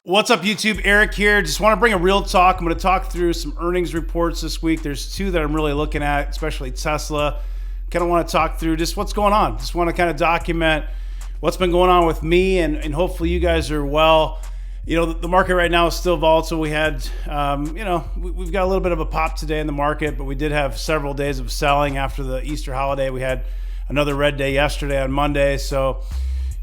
What's up, YouTube? Eric here. Just want to bring a real talk. I'm going to talk through some earnings reports this week. There's two that I'm really looking at, especially Tesla. Kind of want to talk through just what's going on. Just want to kind of document what's been going on with me, and hopefully you guys are well. You know, the market right now is still volatile. We had, we've got a little bit of a pop today in the market, but we did have several days of selling after the Easter holiday. We had another red day yesterday on Monday. So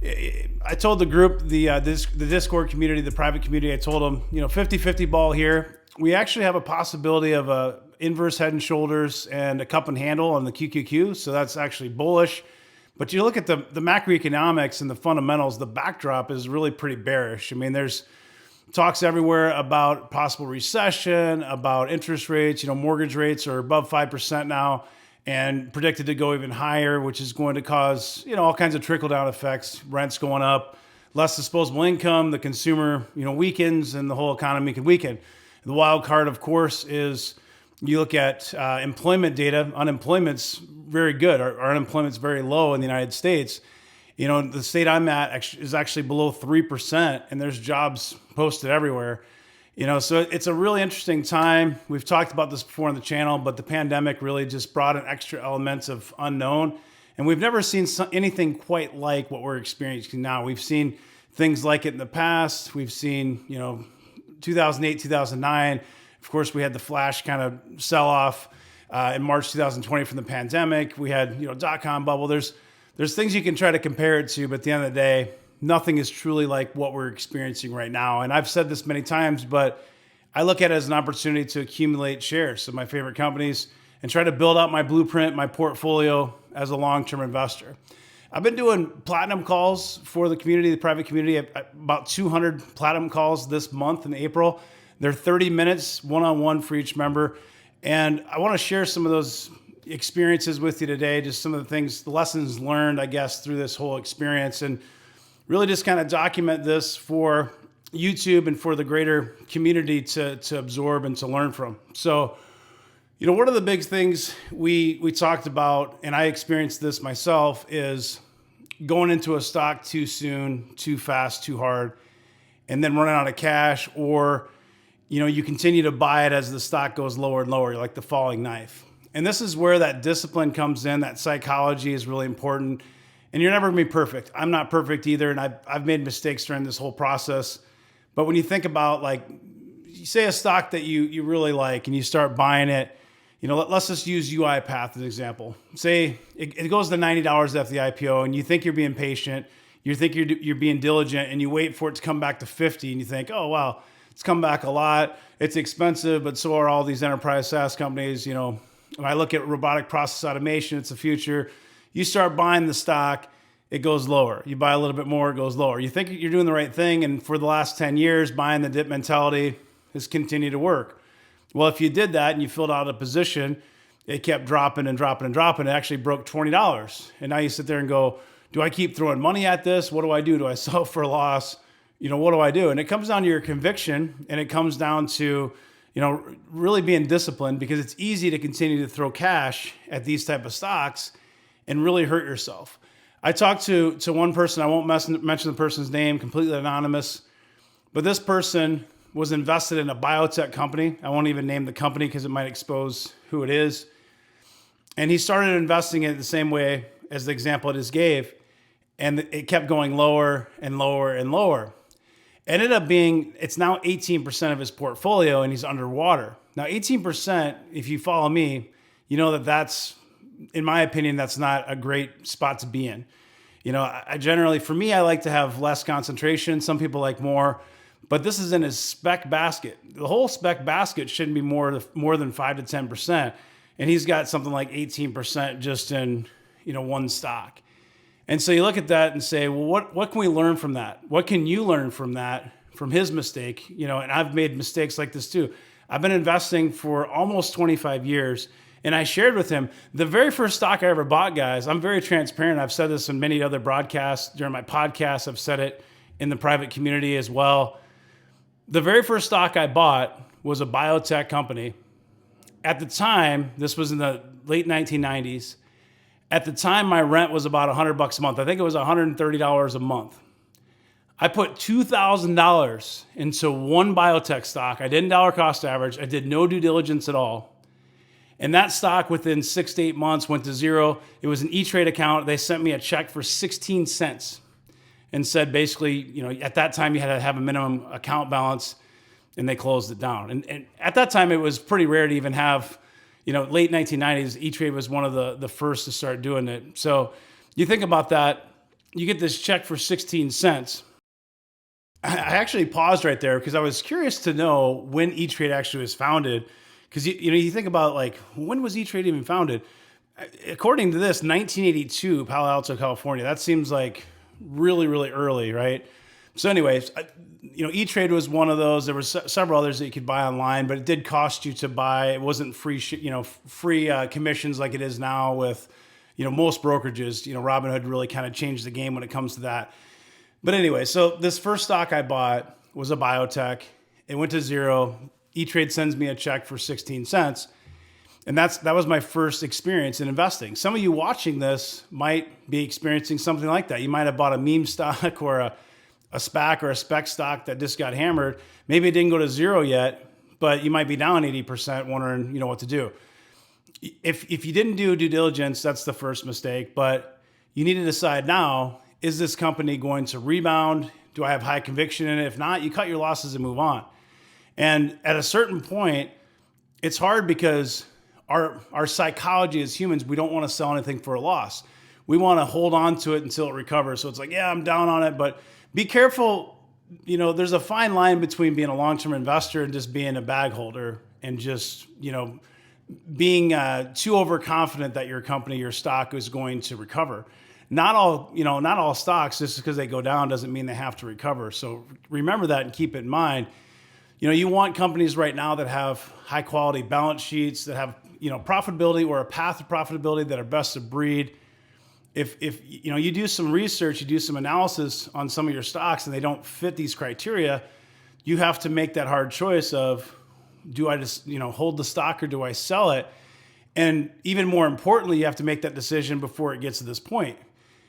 I told the group, the Discord community, the private community, I told them, 50-50 ball here. We actually have a possibility of a inverse head and shoulders and a cup and handle on the QQQ. So that's actually bullish. But you look at the macroeconomics and the fundamentals, the backdrop is really pretty bearish. I mean, there's talks everywhere about possible recession, about interest rates. Mortgage rates are above 5% now and predicted to go even higher, which is going to cause, all kinds of trickle-down effects, rents going up, less disposable income, the consumer, weakens, and the whole economy can weaken. The wild card, of course, is you look at employment data. Unemployment's very good. Our unemployment's very low in the United States. The state I'm at is actually below 3%, and there's jobs posted everywhere. So it's a really interesting time. We've talked about this before on the channel, but the pandemic really just brought an extra element of unknown. And we've never seen anything quite like what we're experiencing now. We've seen things like it in the past. We've seen, 2008, 2009. Of course, we had the flash kind of sell-off in March 2020 from the pandemic. We had, dot-com bubble. There's things you can try to compare it to, but at the end of the day, nothing is truly like what we're experiencing right now. And I've said this many times, but I look at it as an opportunity to accumulate shares of my favorite companies and try to build out my blueprint, my portfolio as a long-term investor. I've been doing platinum calls for the community, the private community, about 200 platinum calls this month in April. They're 30 minutes one-on-one for each member. And I want to share some of those experiences with you today, just some of the things, the lessons learned, I guess, through this whole experience, and really just kind of document this for YouTube and for the greater community to absorb and to learn from. So, one of the big things we talked about, and I experienced this myself, is going into a stock too soon, too fast, too hard, and then running out of cash, or, you continue to buy it as the stock goes lower and lower, like the falling knife. And this is where that discipline comes in. That psychology is really important. And you're never gonna be perfect. I'm not perfect either, and I've made mistakes during this whole process. But when you think about, like, you say a stock that you really like and you start buying it, let's just use UiPath as an example. Say it goes to $90 after the IPO, and you think you're being patient, you think you're being diligent, and you wait for it to come back to 50, and you think, oh wow, it's come back a lot. It's expensive, but so are all these enterprise SaaS companies. When I look at robotic process automation, it's the future. You start buying the stock, it goes lower. You buy a little bit more, it goes lower. You think you're doing the right thing, and for the last 10 years, buying the dip mentality has continued to work. Well, if you did that and you filled out a position, it kept dropping and dropping and dropping. It actually broke $20. And now you sit there and go, do I keep throwing money at this? What do I do? Do I sell for a loss? What do I do? And it comes down to your conviction, and it comes down to, really being disciplined, because it's easy to continue to throw cash at these type of stocks and really hurt yourself. I talked to one person, I won't mention the person's name, completely anonymous, but this person was invested in a biotech company. I won't even name the company because it might expose who it is. And he started investing in it the same way as the example I just gave, and it kept going lower and lower and lower. Ended up being, it's now 18% of his portfolio, and he's underwater. Now, 18%, if you follow me, that's, in my opinion, that's not a great spot to be in. I generally, for me, I like to have less concentration. Some people like more, but this is in his spec basket. The whole spec basket shouldn't be more than 5 to 10%. And he's got something like 18% just in, one stock. And so you look at that and say, well, what can we learn from that? What can you learn from that, from his mistake? And I've made mistakes like this too. I've been investing for almost 25 years. And I shared with him the very first stock I ever bought, guys. I'm very transparent. I've said this in many other broadcasts during my podcast. I've said it in the private community as well. The very first stock I bought was a biotech company. At the time, this was in the late 1990s. At the time, my rent was about $100 a month. I think it was $130 a month. I put $2,000 into one biotech stock. I didn't dollar cost average. I did no due diligence at all. And that stock within 6 to 8 months went to zero. It was an E-Trade account. They sent me a check for 16 cents and said basically, at that time you had to have a minimum account balance, and they closed it down. And at that time it was pretty rare to even have, late 1990s, E-Trade was one of the first to start doing it. So you think about that, you get this check for 16 cents. I actually paused right there because I was curious to know when E-Trade actually was founded. Because you think about when was E-Trade even founded? According to this, 1982, Palo Alto, California. That seems like really, really early, right? So anyways, E-Trade was one of those. There were several others that you could buy online, but it did cost you to buy. It wasn't free, free commissions like it is now with, most brokerages. Robinhood really kind of changed the game when it comes to that. But anyway, so this first stock I bought was a biotech. It went to zero. E-Trade sends me a check for 16 cents. And that was my first experience in investing. Some of you watching this might be experiencing something like that. You might have bought a meme stock or a SPAC or a spec stock that just got hammered. Maybe it didn't go to zero yet, but you might be down 80% wondering, what to do. If you didn't do due diligence, that's the first mistake. But you need to decide now, is this company going to rebound? Do I have high conviction in it? If not, you cut your losses and move on. And at a certain point, it's hard because our psychology as humans, we don't want to sell anything for a loss. We want to hold on to it until it recovers. So it's like, yeah, I'm down on it, but be careful. There's a fine line between being a long-term investor and just being a bag holder and just, being too overconfident that your company, your stock is going to recover. Not all stocks, just because they go down doesn't mean they have to recover. So remember that and keep it in mind. You want companies right now that have high quality balance sheets, that have, profitability or a path to profitability that are best of breed. If you do some research, you do some analysis on some of your stocks and they don't fit these criteria, you have to make that hard choice of, do I just, hold the stock or do I sell it? And even more importantly, you have to make that decision before it gets to this point.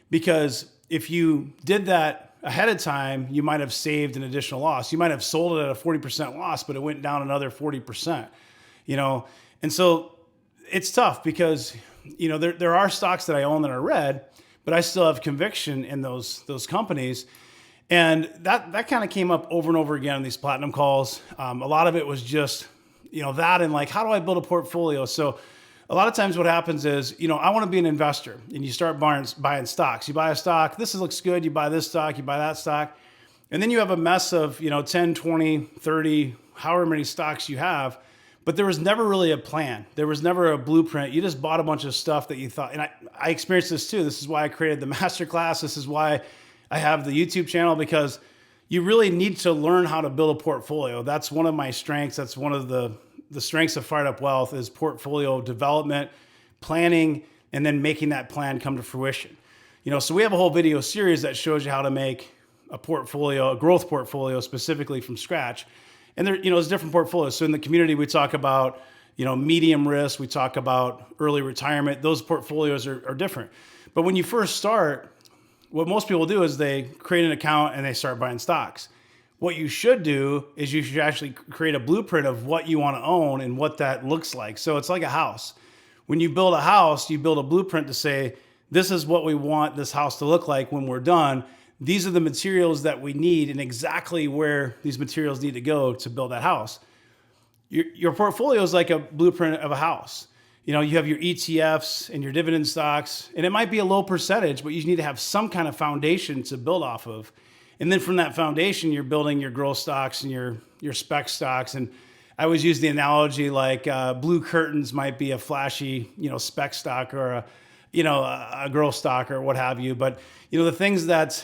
Because if you did that ahead of time, you might have saved an additional loss. You might have sold it at a 40% loss, but it went down another 40%, And so it's tough because, there are stocks that I own that are red, but I still have conviction in those companies. And that kind of came up over and over again in these platinum calls. A lot of it was just, that and how do I build a portfolio? So a lot of times what happens is, I want to be an investor, and you start buying stocks. You buy a stock, this looks good, you buy this stock, you buy that stock, and then you have a mess of, 10, 20, 30, however many stocks you have, but there was never really a plan. There was never a blueprint. You just bought a bunch of stuff that you thought, and I experienced this too. This is why I created the masterclass. This is why I have the YouTube channel, because you really need to learn how to build a portfolio. That's one of my strengths. That's one of the strengths of Fired Up Wealth is portfolio development, planning, and then making that plan come to fruition. So we have a whole video series that shows you how to make a portfolio, a growth portfolio specifically from scratch. And there's different portfolios. So in the community, we talk about, medium risk. We talk about early retirement. Those portfolios are different. But when you first start, what most people do is they create an account and they start buying stocks. What you should do is you should actually create a blueprint of what you want to own and what that looks like. So it's like a house. When you build a house, you build a blueprint to say, this is what we want this house to look like when we're done. These are the materials that we need and exactly where these materials need to go to build that house. Your portfolio is like a blueprint of a house. You have your ETFs and your dividend stocks, and it might be a low percentage, but you need to have some kind of foundation to build off of. And then from that foundation, you're building your growth stocks and your spec stocks. And I always use the analogy blue curtains might be a flashy, spec stock or a growth stock or what have you. But, the things that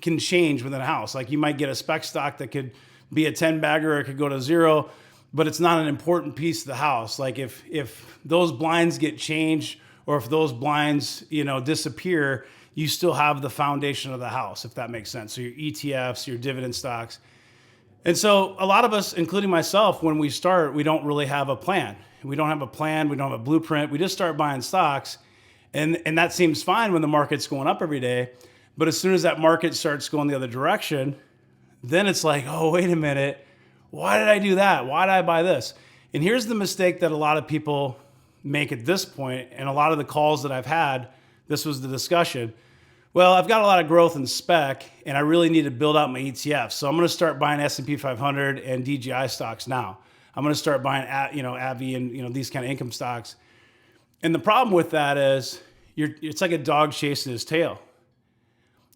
can change within a house, like you might get a spec stock that could be a 10 bagger or it could go to zero, but it's not an important piece of the house. Like if those blinds get changed or if those blinds, disappear, you still have the foundation of the house, if that makes sense. So your ETFs, your dividend stocks. And so a lot of us, including myself, when we start, we don't really have a plan. We don't have a plan. We don't have a blueprint. We just start buying stocks. And that seems fine when the market's going up every day. But as soon as that market starts going the other direction, then it's like, oh, wait a minute. Why did I do that? Why did I buy this? And here's the mistake that a lot of people make at this point, and a lot of the calls that I've had, this was the discussion. Well, I've got a lot of growth in spec, and I really need to build out my ETFs. So I'm going to start buying S&P 500 and DGI stocks now. I'm going to start buying, AbbVie and these kind of income stocks. And the problem with that is it's like a dog chasing his tail.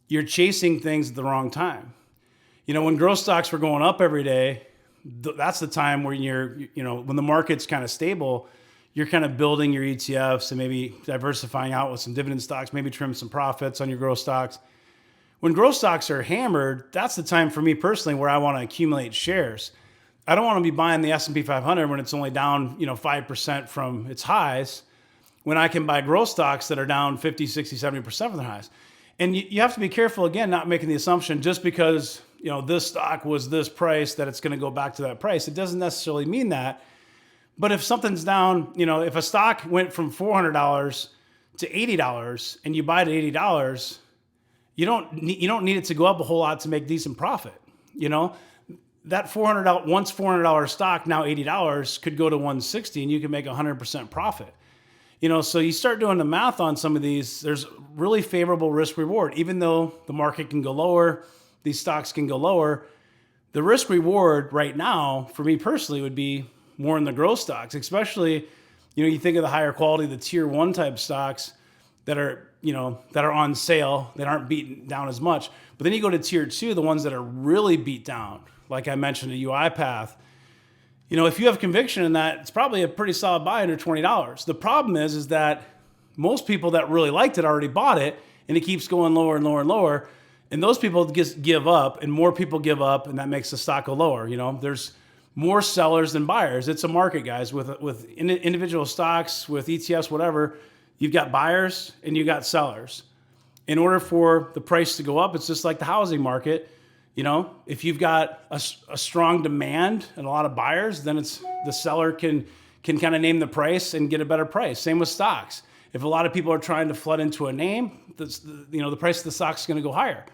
You're chasing things at the wrong time. When growth stocks were going up every day, that's the time where when the market's kind of stable, you're kind of building your ETFs and maybe diversifying out with some dividend stocks, maybe trim some profits on your growth stocks. When growth stocks are hammered, that's the time for me personally where I want to accumulate shares. I don't want to be buying the S&P 500 when it's only down 5% from its highs, when I can buy growth stocks that are down 50, 60, 70% from their highs. And you have to be careful, again, not making the assumption just because this stock was this price that it's going to go back to that price. It doesn't necessarily mean that. But if something's down, if a stock went from $400 to $80 and you buy it at $80, you don't need it to go up a whole lot to make decent profit. That $400 stock, now $80, could go to $160 and you can make 100% profit. So you start doing the math on some of these, there's really favorable risk reward. Even though the market can go lower, these stocks can go lower, the risk reward right now for me personally would be more in the growth stocks, especially, you think of the higher quality, the tier 1 type stocks that are on sale, that aren't beaten down as much. But then you go to tier 2, the ones that are really beat down, like I mentioned, the UiPath. If you have conviction in that, it's probably a pretty solid buy under $20. The problem is that most people that really liked it already bought it, and it keeps going lower and lower and lower. And those people just give up, and more people give up, and that makes the stock go lower. There's more sellers than buyers. It's a market, guys. With individual stocks, with ETFs, whatever, you've got buyers and you've got sellers. In order for the price to go up, it's just like the housing market. If you've got a strong demand and a lot of buyers, then it's the seller can kind of name the price and get a better price. Same with stocks. If a lot of people are trying to flood into a name, the price of the stock is going to go higher.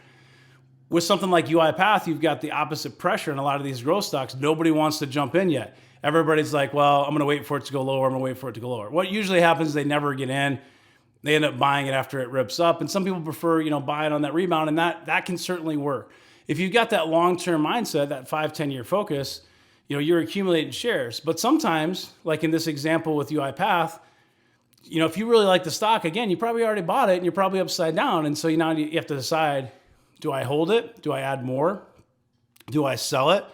With something like UiPath, you've got the opposite pressure in a lot of these growth stocks. Nobody wants to jump in yet. Everybody's like, well, I'm going to wait for it to go lower. I'm going to wait for it to go lower. What usually happens is they never get in. They end up buying it after it rips up. And some people prefer, buy it on that rebound, and that can certainly work. If you've got that long-term mindset, that 5-10 year focus, you're accumulating shares. But sometimes, like in this example with UiPath, if you really like the stock, again, you probably already bought it and you're probably upside down. And so now you have to decide, do I hold it? Do I add more? Do I sell it?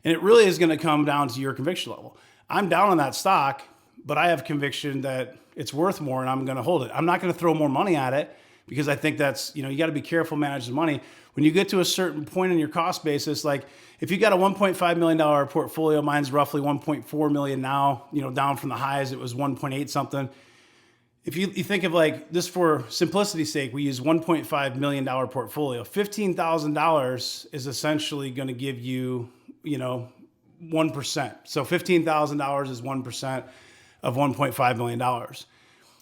And it really is going to come down to your conviction level. I'm down on that stock, but I have conviction that it's worth more and I'm going to hold it. I'm not going to throw more money at it because I think that's, you got to be careful managing money. When you get to a certain point in your cost basis, like if you got a $1.5 million portfolio, mine's roughly 1.4 million now, down from the highs, it was 1.8 something. If you think of like this, for simplicity's sake, we use $1.5 million portfolio. $15,000 is essentially going to give you, 1%. So $15,000 is 1% of $1.5 million.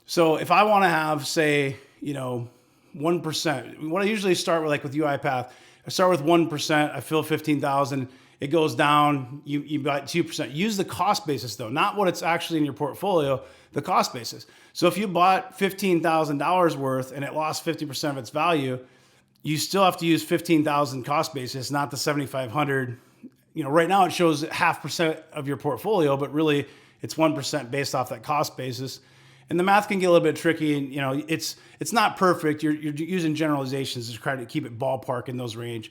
So if I want to have, say, 1%, what I usually start with, like with UiPath, I start with 1%, I fill 15,000, it goes down, you buy 2%. Use the cost basis though, not what it's actually in your portfolio, the cost basis. So if you bought $15,000 worth and it lost 50% of its value, you still have to use 15,000 cost basis, not the 7,500. Right now it shows 0.5% of your portfolio, but really it's 1% based off that cost basis. And the math can get a little bit tricky, and it's not perfect. You're using generalizations to try to keep it ballpark in those range.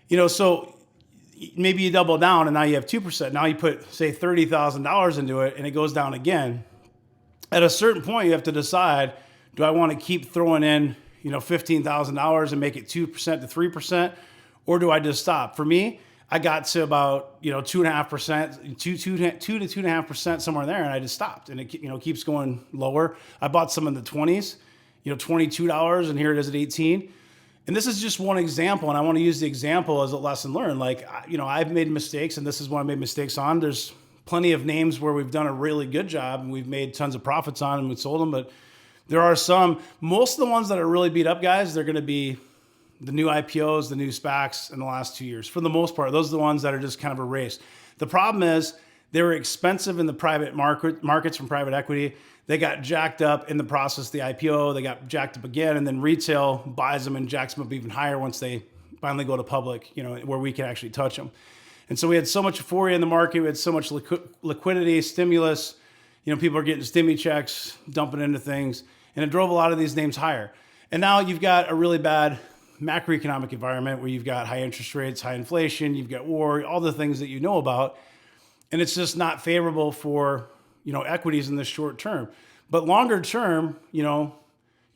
So maybe you double down and now you have 2%. Now you put, say, $30,000 into it and it goes down again. At a certain point, you have to decide, do I want to keep throwing in, $15,000 and make it 2% to 3%, or do I just stop? For me, I got to about 2.5%, 2 to 2.5%, somewhere in there, and I just stopped. And it keeps going lower. I bought some in the 20s, $22, and here it is at 18. And this is just one example, and I want to use the example as a lesson learned. Like, I've made mistakes, and this is what I made mistakes on. There's plenty of names where we've done a really good job, and we've made tons of profits on, and we've sold them. But there are some, most of the ones that are really beat up, guys, they're going to be the new IPOs, the new SPACs in the last 2 years. For the most part, those are the ones that are just kind of erased. The problem is they were expensive in the private markets from private equity. They got jacked up in the process of the IPO. They got jacked up again, and then retail buys them and jacks them up even higher once they finally go to public, where we can actually touch them. And so we had so much euphoria in the market. We had so much liquidity, stimulus. People are getting stimmy checks, dumping into things, and it drove a lot of these names higher. And now you've got a really bad macroeconomic environment where you've got high interest rates, high inflation, you've got war, all the things that you know about. And it's just not favorable for, equities in the short term. But longer term, you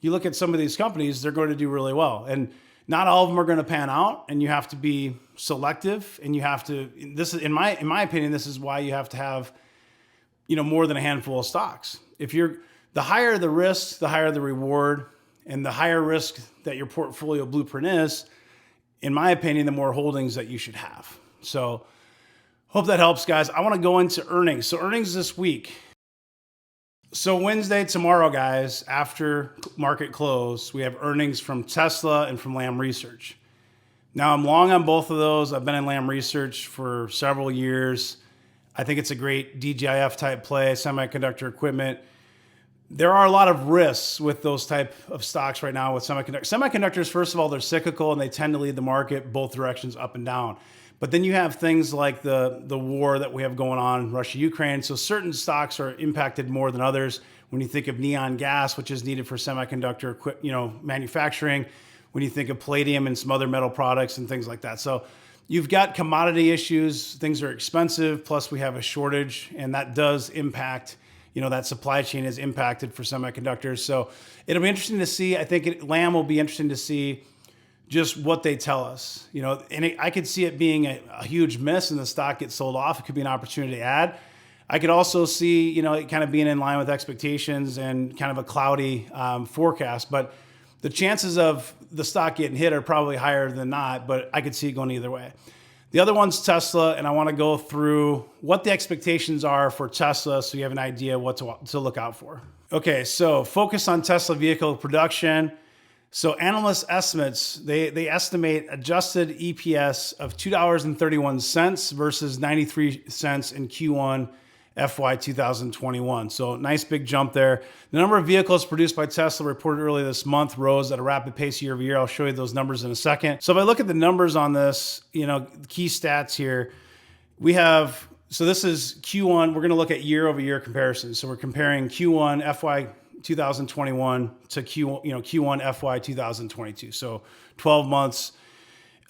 look at some of these companies, they're going to do really well. And not all of them are going to pan out, and you have to be selective, and you have to, this is, in my opinion, this is why you have to have, more than a handful of stocks. The higher the risk, the higher the reward, and the higher risk that your portfolio blueprint is, in my opinion, the more holdings that you should have. So hope that helps, guys. I want to go into earnings. So earnings this week. So Wednesday, tomorrow, guys, after market close, we have earnings from Tesla and from Lam Research. Now, I'm long on both of those. I've been in Lam Research for several years. I think it's a great DGIF type play, semiconductor equipment. There are a lot of risks with those type of stocks right now with semiconductors. Semiconductors, first of all, they're cyclical and they tend to lead the market both directions, up and down. But then you have things like the war that we have going on, Russia-Ukraine. So certain stocks are impacted more than others. When you think of neon gas, which is needed for semiconductor manufacturing, when you think of palladium and some other metal products and things like that. So you've got commodity issues, things are expensive, plus we have a shortage, and that does impact, that supply chain is impacted for semiconductors. So it'll be interesting to see. I think Lam will be interesting to see just what they tell us, and I could see it being a huge miss and the stock gets sold off. It could be an opportunity to add. I could also see, it kind of being in line with expectations and kind of a cloudy forecast, but the chances of the stock getting hit are probably higher than not, but I could see it going either way. The other one's Tesla, and I want to go through what the expectations are for Tesla so you have an idea what to look out for. Okay, so focus on Tesla vehicle production. So analyst estimates, they estimate adjusted EPS of $2.31 versus 93 cents in Q1 FY 2021. So nice big jump there. The number of vehicles produced by Tesla reported earlier this month rose at a rapid pace year over year. I'll show you those numbers in a second. So if I look at the numbers on this, key stats here, so this is Q1. We're going to look at year over year comparisons. So we're comparing Q1 FY 2021 to Q1 FY 2022. So 12 months.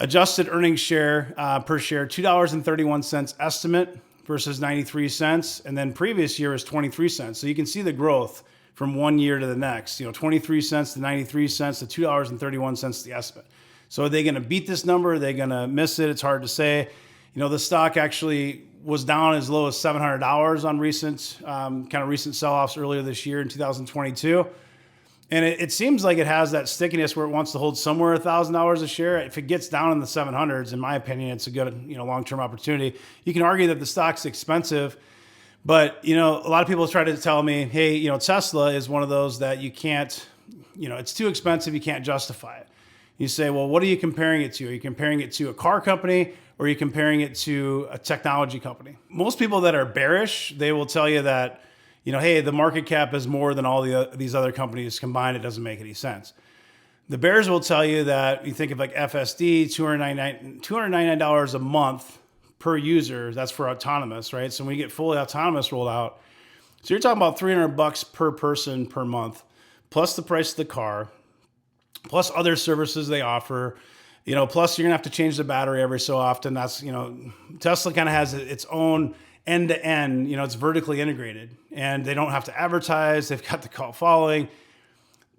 Adjusted earnings per share, $2.31 estimate versus 93 cents. And then previous year is 23 cents. So you can see the growth from one year to the next, 23 cents to 93 cents to $2.31 the estimate. So are they going to beat this number? Are they going to miss it? It's hard to say. The stock actually was down as low as $700 on recent sell-offs earlier this year in 2022. And it seems like it has that stickiness where it wants to hold somewhere $1,000 a share. If it gets down in the 700s, in my opinion, it's a good, long-term opportunity. You can argue that the stock's expensive, but, a lot of people try to tell me, hey, Tesla is one of those that you can't, it's too expensive. You can't justify it. You say, well, what are you comparing it to? Are you comparing it to a car company, or are you comparing it to a technology company? Most people that are bearish, they will tell you that, hey, the market cap is more than all these other companies combined. It doesn't make any sense. The bears will tell you that you think of like FSD, $299 a month per user. That's for autonomous, right? So when you get fully autonomous rolled out, so you're talking about $300 per person per month, plus the price of the car, plus other services they offer, plus you're gonna have to change the battery every so often. That's, Tesla kind of has its own end to end, it's vertically integrated, and they don't have to advertise. They've got the cult following.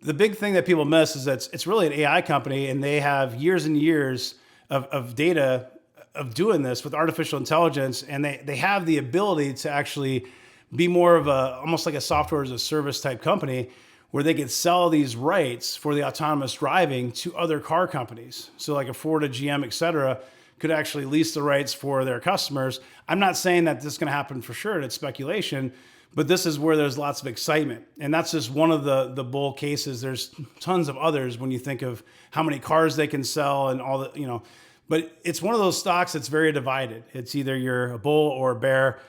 The big thing that people miss is that it's really an AI company, and they have years and years of data of doing this with artificial intelligence, and they have the ability to actually be more of almost like a software as a service type company, where they could sell these rights for the autonomous driving to other car companies. So like a Ford, a GM, et cetera, could actually lease the rights for their customers. I'm not saying that this is going to happen for sure. It's speculation, but this is where there's lots of excitement. And that's just one of the bull cases. There's tons of others when you think of how many cars they can sell and all the, but it's one of those stocks that's very divided. It's either you're a bull or a bear.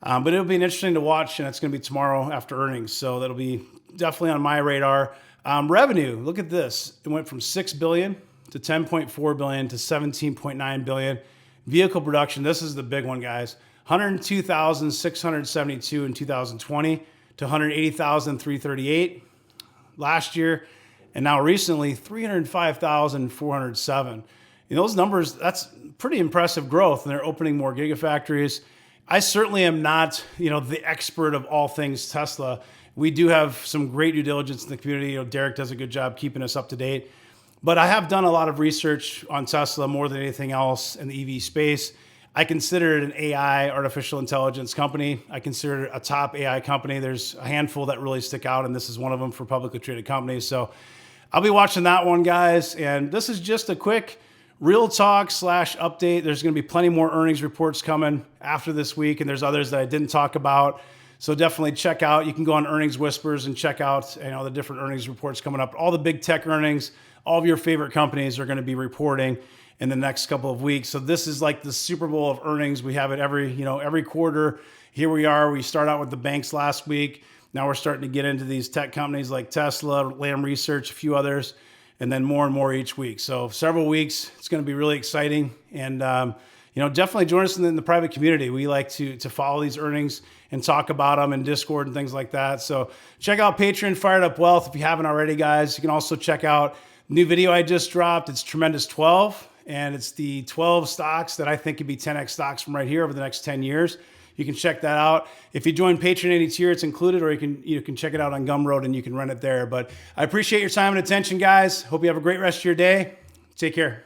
But it'll be interesting to watch, and it's going to be tomorrow after earnings. So that'll be definitely on my radar. Revenue, look at this. It went from $6 billion to $10.4 billion to $17.9 billion. Vehicle production, this is the big one, guys. 102,672 in 2020 to 180,338 last year. And now recently, 305,407. Those numbers, that's pretty impressive growth. And they're opening more gigafactories. I certainly am not, the expert of all things Tesla. We do have some great due diligence in the community. Derek does a good job keeping us up to date. But I have done a lot of research on Tesla more than anything else in the EV space. I consider it an AI, artificial intelligence company. I consider it a top AI company. There's a handful that really stick out, and this is one of them for publicly traded companies. So I'll be watching that one, guys. And this is just a quick real talk / update. There's going to be plenty more earnings reports coming after this week, and there's others that I didn't talk about. So definitely check out. You can go on Earnings Whispers and check out the different earnings reports coming up. All the big tech earnings, all of your favorite companies are going to be reporting in the next couple of weeks. So this is like the Super Bowl of earnings. We have it every quarter. Here we are. We start out with the banks last week. Now we're starting to get into these tech companies like Tesla, Lam Research, a few others, and then more and more each week. So several weeks, it's going to be really exciting. And, definitely join us in the private community. We like to follow these earnings and talk about them in Discord and things like that. So check out Patreon, Fired Up Wealth, if you haven't already, guys. You can also check out a new video I just dropped. It's Tremendous 12, and it's the 12 stocks that I think could be 10x stocks from right here over the next 10 years. You can check that out. If you join Patreon any tier, it's included, or you can check it out on Gumroad and you can rent it there. But I appreciate your time and attention, guys. Hope you have a great rest of your day. Take care.